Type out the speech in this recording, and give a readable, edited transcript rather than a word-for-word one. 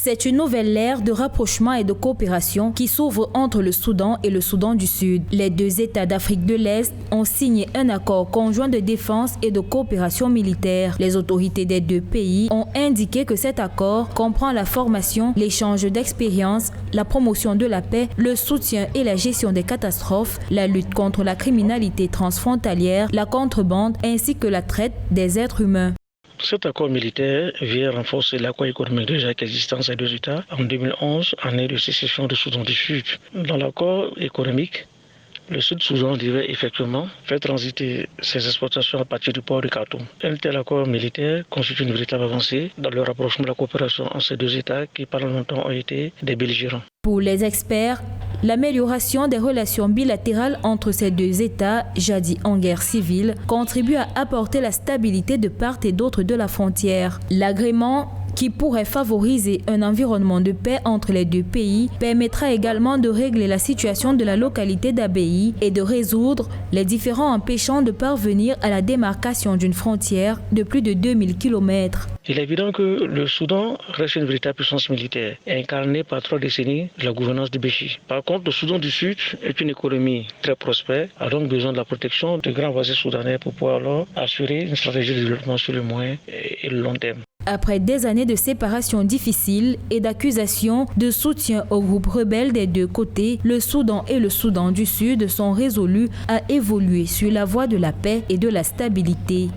C'est une nouvelle ère de rapprochement et de coopération qui s'ouvre entre le Soudan et le Soudan du Sud. Les deux États d'Afrique de l'Est ont signé un accord conjoint de défense et de coopération militaire. Les autorités des deux pays ont indiqué que cet accord comprend la formation, l'échange d'expériences, la promotion de la paix, le soutien et la gestion des catastrophes, la lutte contre la criminalité transfrontalière, la contrebande ainsi que la traite des êtres humains. Cet accord militaire vient renforcer l'accord économique déjà existant ces deux États en 2011, année de sécession du Soudan du Sud. Dans l'accord économique, le Sud-Soudan devait effectivement faire transiter ses exportations à partir du port de Khartoum. Un tel accord militaire constitue une véritable avancée dans le rapprochement de la coopération entre ces deux États qui pendant longtemps ont été des belligérants. Pour les experts, l'amélioration des relations bilatérales entre ces deux États, jadis en guerre civile, contribue à apporter la stabilité de part et d'autre de la frontière. L'agrément, qui pourrait favoriser un environnement de paix entre les deux pays, permettra également de régler la situation de la localité d'Abéi et de résoudre les différends empêchant de parvenir à la démarcation d'une frontière de plus de 2000 km. Il est évident que le Soudan reste une véritable puissance militaire, incarnée par 3 décennies de la gouvernance de Béchi. Par contre, le Soudan du Sud est une économie très prospère, a donc besoin de la protection de grands voisins soudanais pour pouvoir alors assurer une stratégie de développement sur le moyen et le long terme. Après des années de séparation difficile et d'accusations de soutien aux groupes rebelles des deux côtés, le Soudan et le Soudan du Sud sont résolus à évoluer sur la voie de la paix et de la stabilité.